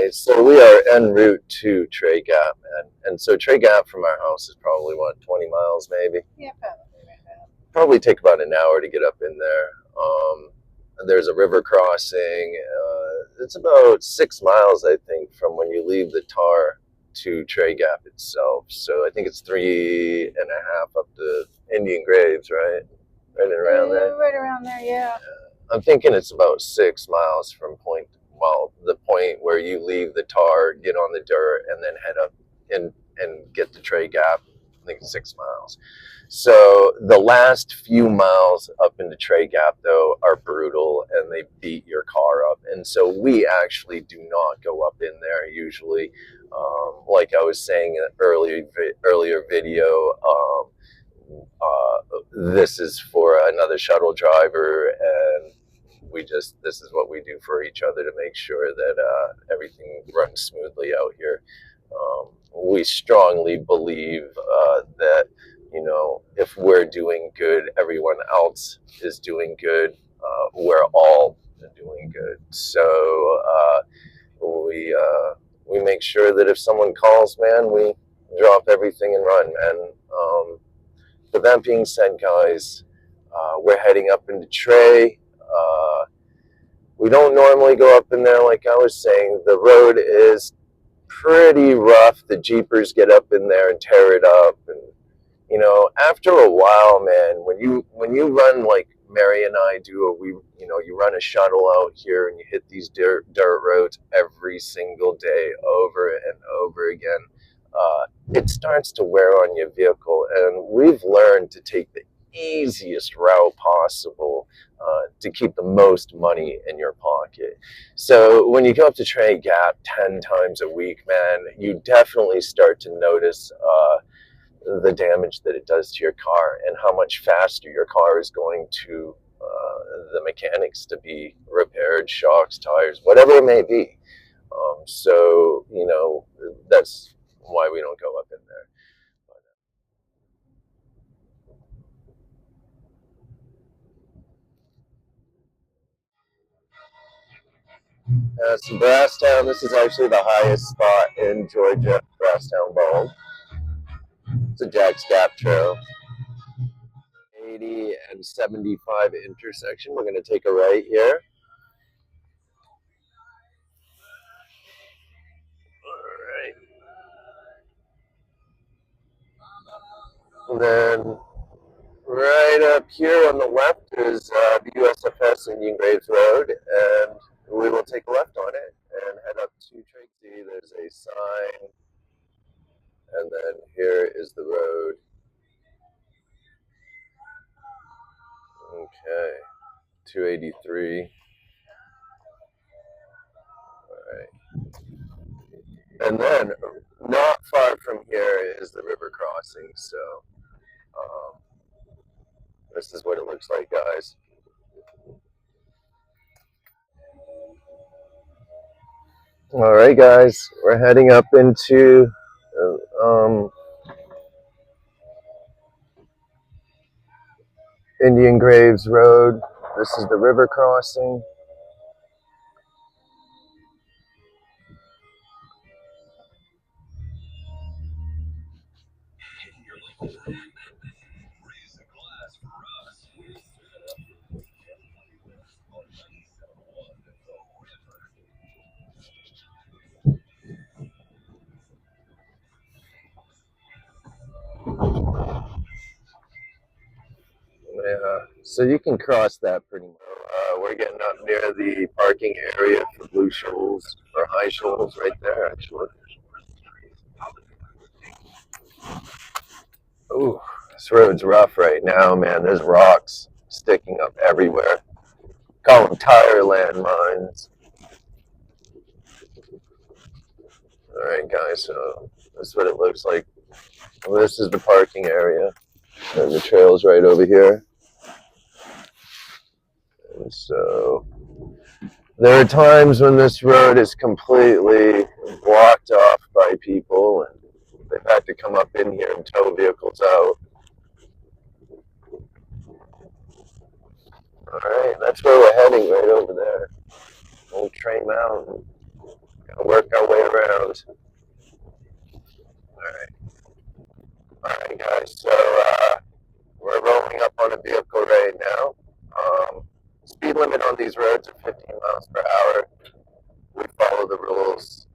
Okay, so we are en route to Trey Gap, and so Trey Gap from our house is probably what, 20 miles maybe? Yeah, probably right now. Probably take about an hour to get up in there. There's a river crossing. It's about 6 miles, I think, from when you leave the tar to Trey Gap itself. So I think it's 3.5 up to Indian Graves, right? Right around there. Right around there, yeah. I'm thinking it's about 6 miles from the point where you leave the tar, get on the dirt, and then head up and get to Trey Gap. I think it's 6 miles. So the last few miles up into Trey Gap, though, are brutal, and they beat your car up. And so we actually do not go up in there usually. Like I was saying in an earlier video, this is for another shuttle driver, and this is what we do for each other to make sure that everything runs smoothly out here. We strongly believe that, if we're doing good, everyone else is doing good. We're all doing good. So we make sure that if someone calls, man, we drop everything and run. And with that being said, guys, we're heading up into Trey. We don't normally go up in there, like I was saying. The road is pretty rough. The Jeepers get up in there and tear it up. And, after a while, man, when you run like Mary and I do, you run a shuttle out here and you hit these dirt roads every single day over and over again, it starts to wear on your vehicle. And we've learned to take the easiest route possible to keep the most money in your pocket. So when you go up to Trey Gap 10 times a week, man, you definitely start to notice the damage that it does to your car and how much faster your car is going to the mechanics to be repaired, shocks, tires, whatever it may be. So, that's why we don't go up in there. So Brasstown, this is actually the highest spot in Georgia, Brasstown Bald. It's a Jack's Gap Trail. 80 and 75 intersection. We're going to take a right here. All right. And then right up here on the left is the USFS Indian Graves Road, and we will take a left on it and head up to Tracy. There's a sign, and then here is the road. Okay, 283. All right. And then not far from here is the river crossing, so this is what it looks like, guys. All right, guys, we're heading up into Indian Graves Road. This is the river crossing. Yeah, so you can cross that pretty much. We're getting up near the parking area for Blue Shoals, or High Shoals right there, actually. Ooh, this road's rough right now, man. There's rocks sticking up everywhere. Call them tire landmines. All right, guys, so that's what it looks like. Well, this is the parking area, and the trail's right over here. And so there are times when this road is completely blocked off by people, and they've had to come up in here and tow vehicles out. All right, that's where we're heading, right over there. Old Trey Mountain. Gonna work our goes. All right, guys. So we're rolling up on a vehicle right now. Speed limit on these roads is 15 miles per hour. We follow the rules.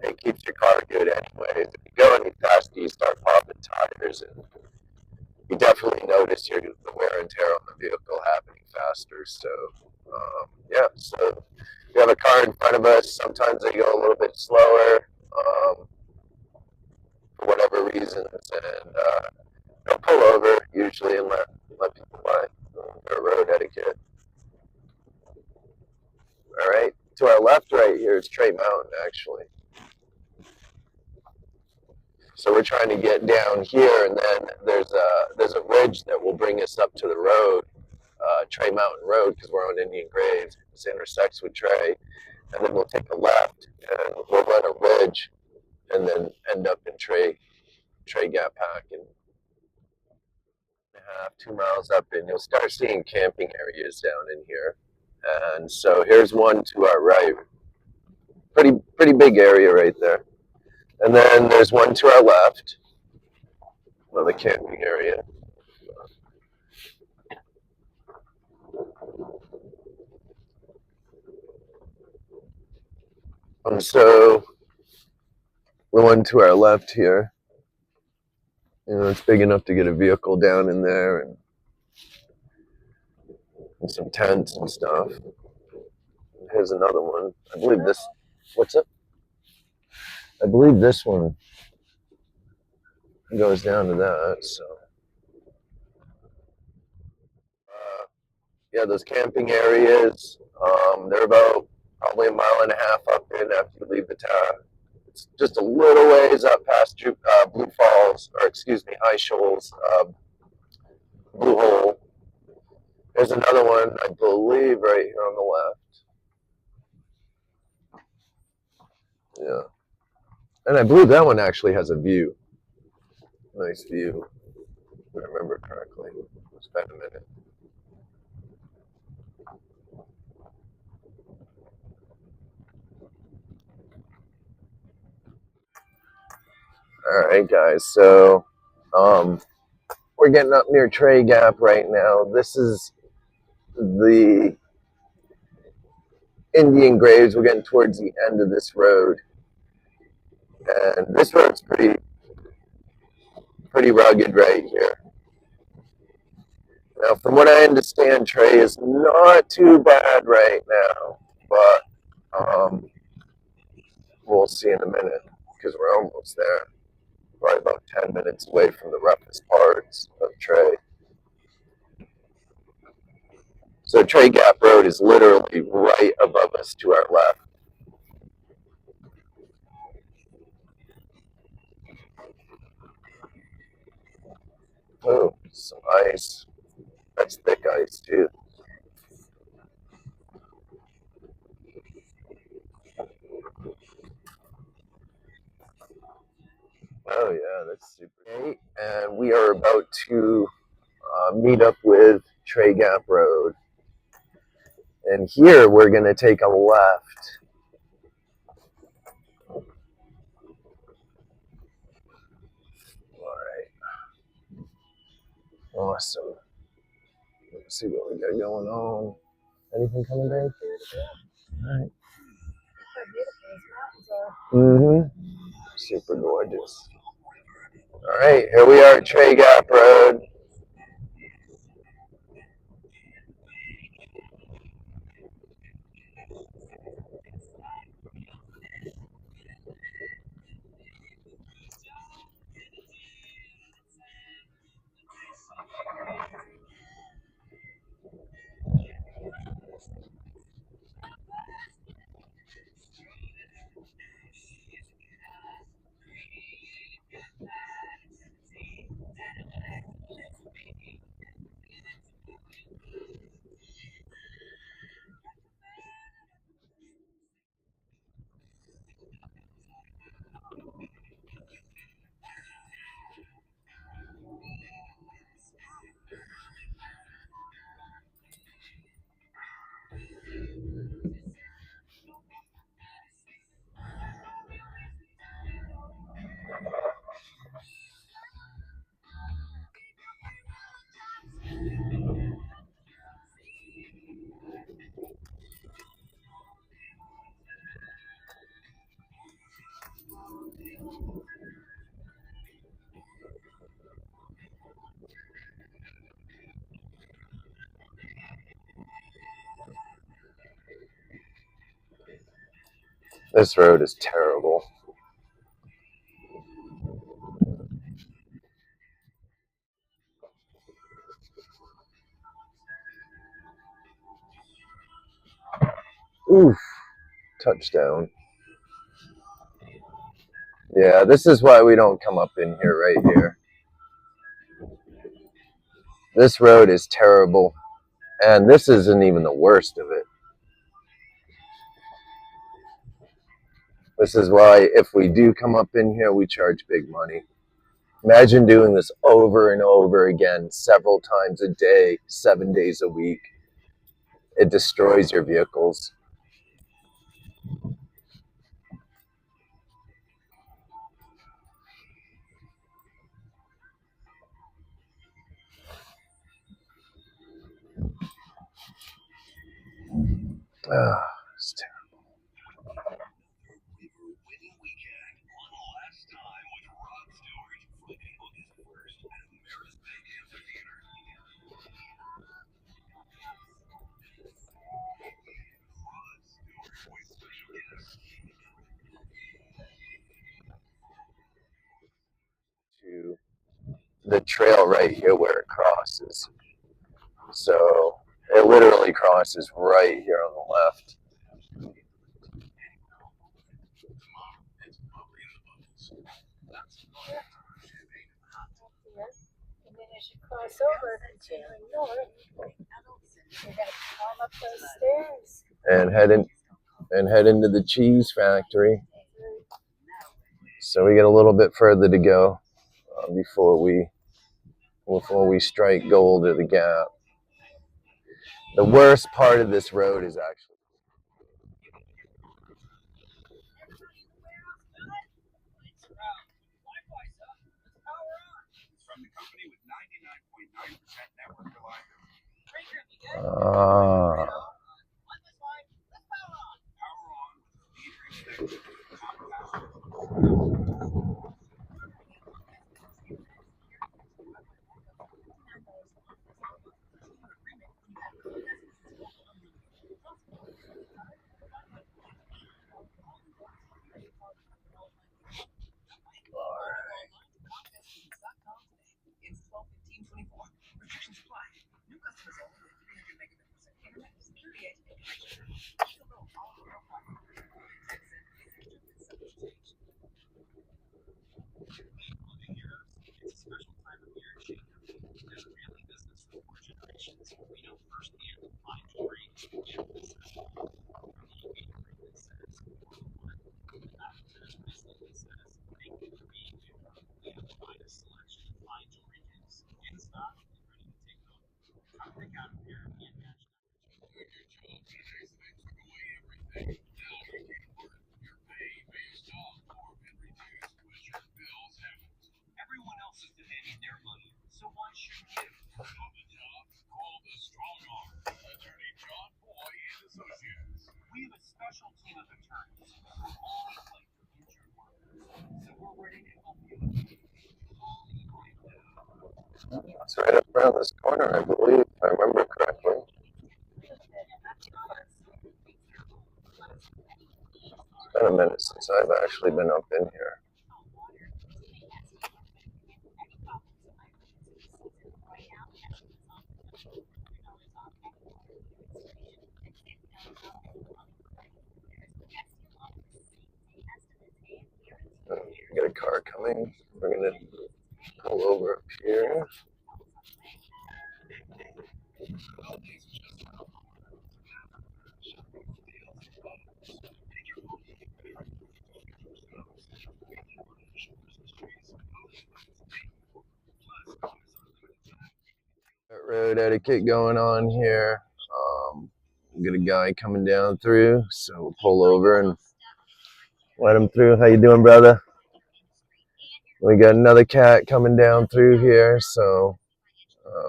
It keeps your car good anyways. If you go any faster, you start popping tires, and you definitely notice the wear and tear on the vehicle happening faster. So, yeah. So we have a car in front of us. Sometimes they go a little bit slower for whatever reasons, and they'll pull over usually and let people by. Their road etiquette. All right. To our left, right here is Trey Mountain, actually. So we're trying to get down here, and then there's a ridge that will bring us up to the road, Trey Mountain Road, because we're on Indian Graves. This intersects with Trey, and then we'll take a left, and we'll run a ridge, and then end up in Trey Gap Pack, and 2 miles up, and you'll start seeing camping areas down in here. And so here's one to our right, pretty big area right there. And then there's one to our left, another camping area. So the one to our left here, it's big enough to get a vehicle down in there and some tents and stuff. Here's another one. I believe this. What's up? I believe this one goes down to that. So, yeah, those camping areas. They're about probably a mile and a half up in after you leave the town. It's just a little ways up past Blue Falls, or excuse me, High Shoals, Blue Hole. There's another one, I believe, right here on the left. Yeah. And I believe that one actually has a view. Nice view, if I remember correctly. It's been a minute. All right, guys. So we're getting up near Trey Gap right now. This is the Indian Graves. We're getting towards the end of this road. And this road's pretty rugged right here. Now, from what I understand, Trey is not too bad right now, but we'll see in a minute because we're almost there. Probably about 10 minutes away from the roughest parts of Trey. So Trey Gap Road is literally right above us to our left. Oh, some ice. That's thick ice too. Oh yeah, that's super great. And we are about to meet up with Trey Gap Road. And here we're going to take a left. All right. Awesome. Let's see what we got going on. Anything coming, babe? All right. Mm-hmm. Super gorgeous. All right, here we are at Trey Gap Road. This road is terrible. Oof, touchdown. Yeah, this is why we don't come up in here right here. This road is terrible, and this isn't even the worst of it. This is why if we do come up in here, we charge big money. Imagine doing this over and over again, several times a day, 7 days a week. It destroys your vehicles. It's terrible. To the trail right here where it crosses. So it literally crosses right here on the left. And then as you cross over, continuing north, you're gonna climb up those stairs. And head into the cheese factory. So we get a little bit further to go before we strike gold at the gap. The worst part of this road is actually it's right up around this corner, I believe, if I remember correctly. It's been a minute since I've actually been up in here. We got a car coming. We're gonna pull over up here. Road etiquette going on here. We got a guy coming down through, so we'll pull over and let him through. How you doing, brother? We got another cat coming down through here, so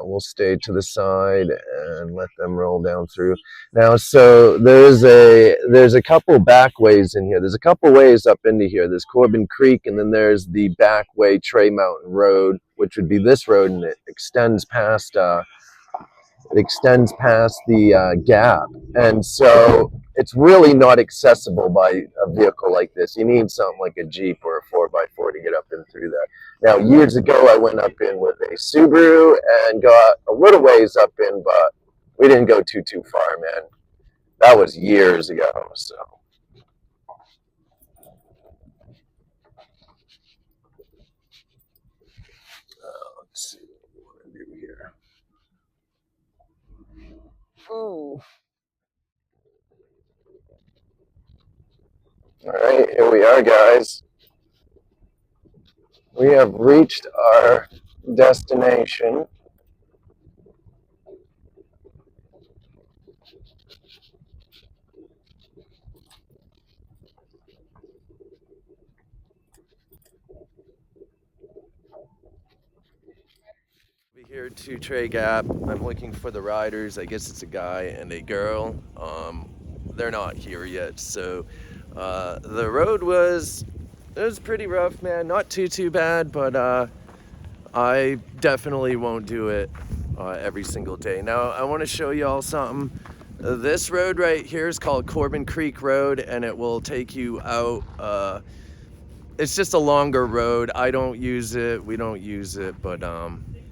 We'll stay to the side and let them roll down through. Now, so there's a couple back ways in here. There's a couple ways up into here. There's Corbin Creek, and then there's the back way, Tray Mountain Road, which would be this road, and it extends past the gap, and so it's really not accessible by a vehicle like this. You need something like a Jeep or a 4x4 to get up and through that. Now, years ago, I went up in with a Subaru and got a little ways up in, but we didn't go too far, man. That was years ago. So let's see what we want to do here. Oh. All right, here we are, guys. We have reached our destination. We're here to Tray Gap. I'm looking for the riders. I guess it's a guy and a girl. They're not here yet, so the road was pretty rough, man. Not too bad, but I definitely won't do it every single day. Now, I want to show y'all something. This road right here is called Corbin Creek Road, and it will take you out. It's just a longer road. I don't use it. We don't use it, but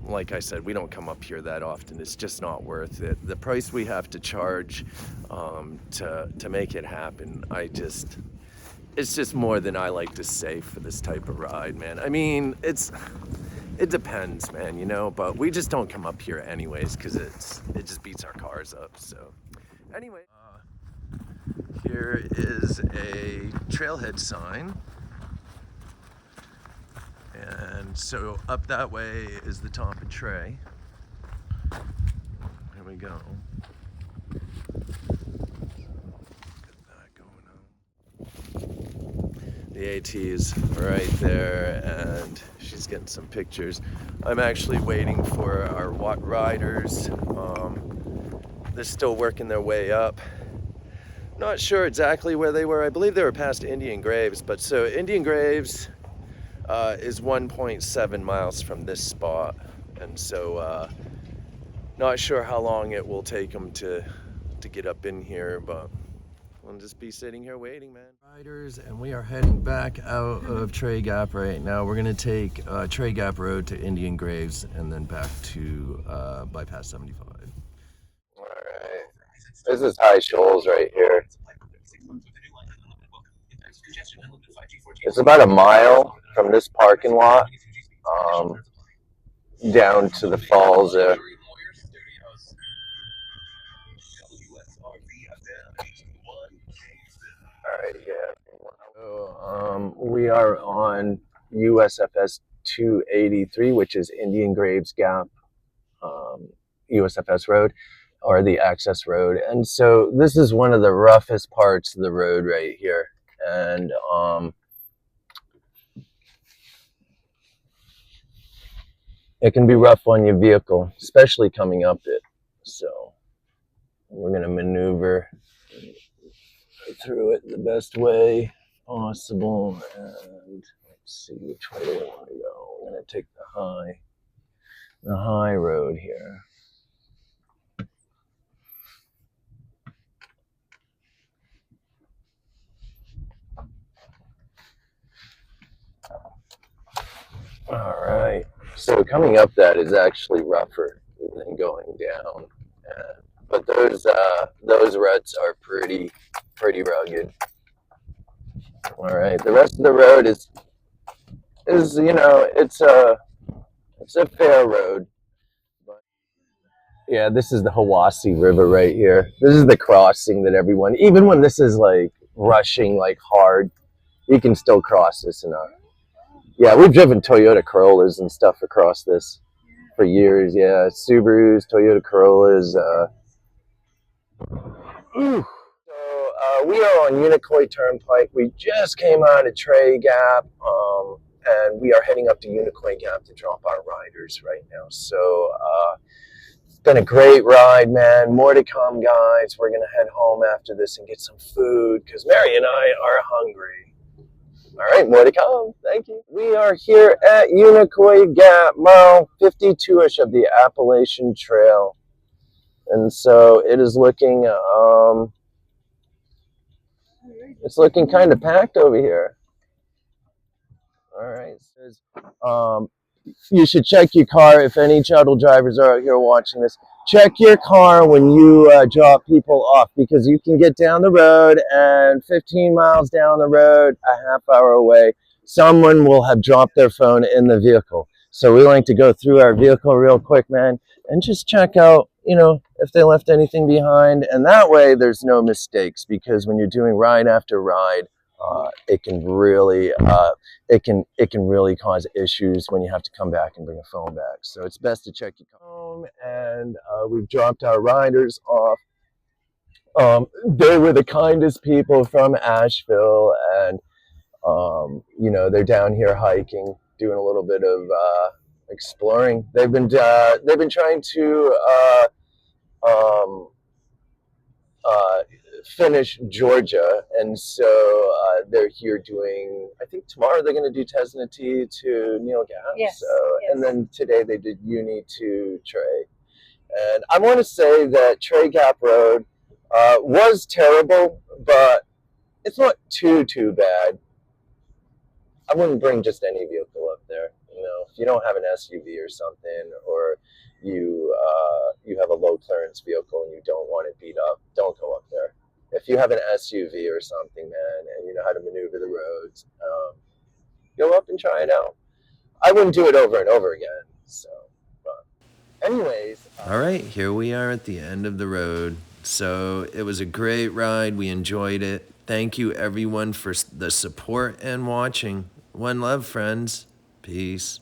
like I said, we don't come up here that often. It's just not worth it. The price we have to charge to make it happen, it's just more than I like to say for this type of ride, man. I mean, it depends, man, you know, but we just don't come up here anyways because it just beats our cars up. So anyway, here is a trailhead sign. And so up that way is the top of Tray. Here we go. Got that going on. The AT's right there, and she's getting some pictures. I'm actually waiting for our riders. They're still working their way up. Not sure exactly where they were. I believe they were past Indian Graves, but so Indian Graves is 1.7 miles from this spot, and so not sure how long it will take them to get up in here, but we'll just be sitting here waiting, man. Riders, and we are heading back out of Tray Gap right now. We're gonna take Tray Gap Road to Indian Graves and then back to bypass 75. All right, this is High Shoals right here. It's about a mile from this parking lot down to the falls there. Alright, yeah. So, we are on USFS 283, which is Indian Graves Gap USFS Road, or the access road. And so this is one of the roughest parts of the road right here. And it can be rough on your vehicle, especially coming up it. So we're going to maneuver through it the best way possible. And let's see, which way do we want to go? We're going to take the high road here. All right. So coming up that is actually rougher than going down. But those ruts are pretty rugged. All right. The rest of the road is you know, it's a fair road. But yeah, this is the Hiwassee River right here. This is the crossing that everyone, even when this is like rushing like hard, you can still cross this in a. Yeah, we've driven Toyota Corollas and stuff across this for years. Yeah, Subarus, Toyota Corollas. So we are on Unicoi Turnpike. We just came out of Tray Gap. and we are heading up to Unicoi Gap to drop our riders right now. So it's been a great ride, man. More to come, guys. We're gonna head home after this and get some food because Mary and I are hungry. All right, more to come. Thank you. We are here at Unicoi Gap, mile 52-ish of the Appalachian Trail, and so it is looking it's looking kind of packed over here. All right. Um, you should check your car. If any shuttle drivers are out here watching this, check your car when you drop people off, because you can get down the road and 15 miles down the road, a half hour away, someone will have dropped their phone in the vehicle. So we like to go through our vehicle real quick, man, and just check out, if they left anything behind. And that way there's no mistakes, because when you're doing ride after ride, it can really it can really cause issues when you have to come back and bring a phone back. So it's best to check your home. And we've dropped our riders off. They were the kindest people from Asheville, and they're down here hiking, doing a little bit of exploring. They've been trying to um, uh, finish Georgia, and so they're here doing. I think tomorrow they're going to do Tesnati to Neil Gap. Yes, So, yes. and then today they did Uni to Trey. And I want to say that Trey Gap Road was terrible, but it's not too bad. I wouldn't bring just any vehicle up there. If you don't have an SUV or something, or you have a low clearance vehicle and you don't want it beat up, don't go up there. If you have an SUV or something, man, and you know how to maneuver the roads, go up and try it out. I wouldn't do it over and over again. So, but anyways, All right, here we are at the end of the road. So it was a great ride. We enjoyed it. Thank you, everyone, for the support and watching. One love, friends. Peace.